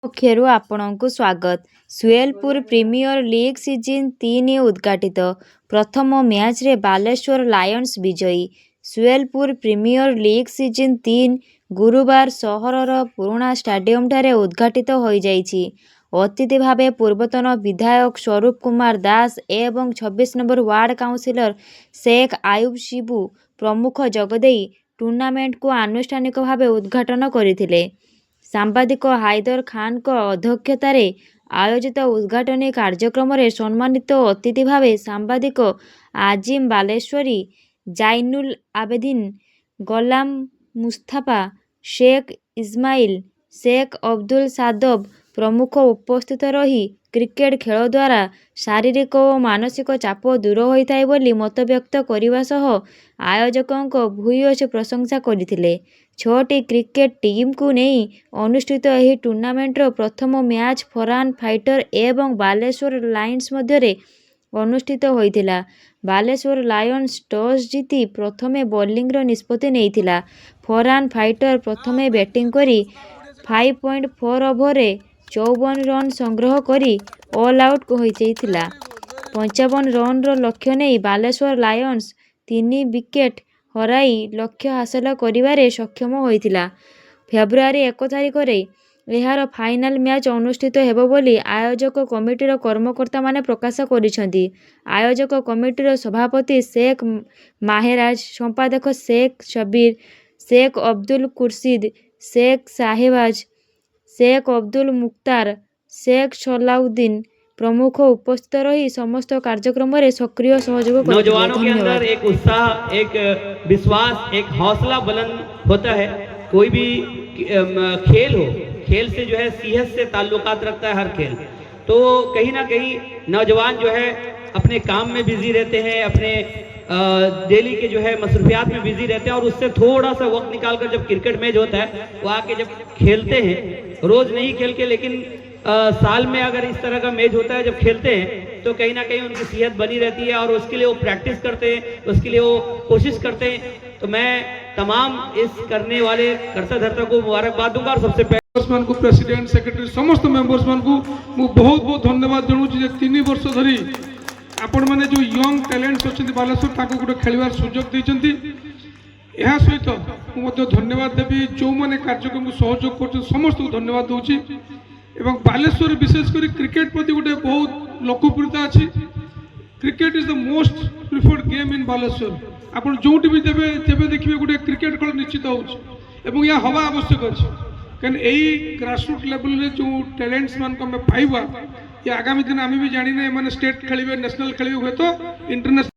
ପକ୍ଷରୁ ଆପଣଙ୍କୁ ସ୍ୱାଗତ। ସୁଏଲପୁର ପ୍ରିମିୟର ଲିଗ୍ ସିଜିନ୍ 3 ଉଦ୍ଘାଟିତ। ପ୍ରଥମ ମ୍ୟାଚରେ ବାଲେଶ୍ୱର ଲାୟନ୍ସ ବିଜୟୀ। ସୁଏଲପୁର ପ୍ରିମିୟର ଲିଗ୍ ସିଜିନ୍ 3 ଗୁରୁବାର ସହରର ପୁରୁଣା ଷ୍ଟାଡିୟମଠାରେ ଉଦ୍ଘାଟିତ ହୋଇଯାଇଛି। ଅତିଥି ଭାବେ ପୂର୍ବତନ ବିଧାୟକ ସ୍ୱରୂପ କୁମାର ଦାସ ଏବଂ 26 number ward councillor Sheikh Ayub Shibu ପ୍ରମୁଖ ଯୋଗଦେଇ ଟୁର୍ଣ୍ଣାମେଣ୍ଟକୁ ଆନୁଷ୍ଠାନିକ ଭାବେ ଉଦ୍ଘାଟନ କରିଥିଲେ। ସାମ୍ବାଦିକ ହାଇଦର ଖାନଙ୍କ ଅଧ୍ୟକ୍ଷତାରେ ଆୟୋଜିତ ଉଦ୍ଘାଟନୀ କାର୍ଯ୍ୟକ୍ରମରେ ସମ୍ମାନିତ ଅତିଥି ଭାବେ ସାମ୍ବାଦିକ আজিম ବାଲେଶ୍ୱରୀ, ଜାଇନୁଲ ଆବେଦିନ, ଗୋଲାମ ମୁସ୍ତାଫା, ଶେଖ ଇସମାଇଲ, ଶେଖ ଅବଦୁଲ ସାଦବ ପ୍ରମୁଖ ଉପସ୍ଥିତ ରହି କ୍ରିକେଟ ଖେଳ ଦ୍ୱାରା ଶାରୀରିକ ଓ ମାନସିକ ଚାପ ଦୂର ହୋଇଥାଏ ବୋଲି ମତବ୍ୟକ୍ତ କରିବା ସହ ଆୟୋଜକଙ୍କ ଭୂୟସୀ ପ୍ରଶଂସା କରିଥିଲେ। 6ଟି କ୍ରିକେଟ ଟିମ୍କୁ ନେଇ ଅନୁଷ୍ଠିତ ଏହି ଟୁର୍ଣ୍ଣାମେଣ୍ଟର ପ୍ରଥମ ମ୍ୟାଚ୍ ଫରହାନ ଫାଇଟର ଏବଂ ବାଲେଶ୍ୱର ଲାୟନ୍ସ ମଧ୍ୟରେ ଅନୁଷ୍ଠିତ ହୋଇଥିଲା। ବାଲେଶ୍ୱର ଲାୟନ୍ସ ଟସ୍ ଜିତି ପ୍ରଥମେ ବୋଲିଂର ନିଷ୍ପତ୍ତି ନେଇଥିଲା। ଫରହାନ ଫାଇଟର ପ୍ରଥମେ ବ୍ୟାଟିଂ କରି 5.4 ଓଭରରେ 54 ରନ୍ ସଂଗ୍ରହ କରି ଅଲ୍ ଆଉଟ୍ ହୋଇଯାଇଥିଲା। 55 ରନ୍ର ଲକ୍ଷ୍ୟ ନେଇ ବାଲେଶ୍ୱର ଲାୟନ୍ସ 3 ୱିକେଟ୍ ହରାଇ ଲକ୍ଷ୍ୟ ହାସଲ କରିବାରେ ସକ୍ଷମ ହୋଇଥିଲା। ଫେବୃଆରୀ 1 ତାରିଖରେ ଏହାର ଫାଇନାଲ ମ୍ୟାଚ୍ ଅନୁଷ୍ଠିତ ହେବ ବୋଲି ଆୟୋଜକ କମିଟିର କର୍ମକର୍ତ୍ତାମାନେ ପ୍ରକାଶ କରିଛନ୍ତି। ଆୟୋଜକ କମିଟିର ସଭାପତି ଶେଖ ମାହେରାଜ, ସମ୍ପାଦକ ଶେଖ ଶବୀର, ଶେଖ ଅବଦୁଲ କୁର୍ସିଦ, ଶେଖ ସାହେବାଜ, ଶେଖ ଅବଦୁଲ ମୁକ୍ତାର, ଶେଖ ସଲାଉଦ୍ଦିନ प्रमुख उपस्थित रही समस्त कार्यक्रम में सक्रिय सहयोग करते हैं। नौजवानों के अंदर एक उत्साह, एक विश्वास, एक हौसला बुलंद होता है। कोई भी खेल हो, खेल से जो है सेहत से ताल्लुकात रखता है हर खेल। तो कहीं ना कहीं नौजवान जो है अपने काम में बिजी रहते हैं, अपने डेली के जो है मसरूफियात में बिजी रहते हैं और उससे थोड़ा सा वक्त निकाल कर जब क्रिकेट मैच होता है वो आके जब खेलते हैं, रोज नहीं खेल के लेकिन साल में अगर इस तरह का मैच होता है जब खेलते हैं तो कहीं ना कहीं उनकी सेहत बनी रहती है और उसके लिए वो प्रैक्टिस करते हैं, उसके लिए वो कोशिश करते हैं। तो मैं तमाम इस करने वाले कर्ता धर्ता को मुबारकबाद दूंगा और सबसे पहले को प्रेसिडेंट सेक्रेटरी समस्त मेंबर्स मान को बहुत बहुत धन्यवाद जनाऊँ। 3 वर्ष धरी आपण मैंने जो यंग टैलेंट्स अच्छे बालेश्वर ताको गोटे खेलवार सुजोग देइचंती। यह सहित मुझे धन्यवाद देवी जो मैंने कार्यक्रम को सहयोग कर समस्त को धन्यवाद दूची। एवं बालेश्वर विशेषकर क्रिकेट प्रति गोटे बहुत लोकप्रियता अच्छी। Cricket is the most preferred game in Baleshwar. आप जो भी देवे जब देखिए गोटे क्रिकेट खेल निश्चित हो या हवा आवश्यक अच्छे कहीं यही ग्रासरूट लेवल रे जो टैलेंट्स मान को पाइबा ये आगामी दिन आम भी जानी ना स्टेट खेलिए, नेशनल खेलिए, हुए तो इंटरनेशनल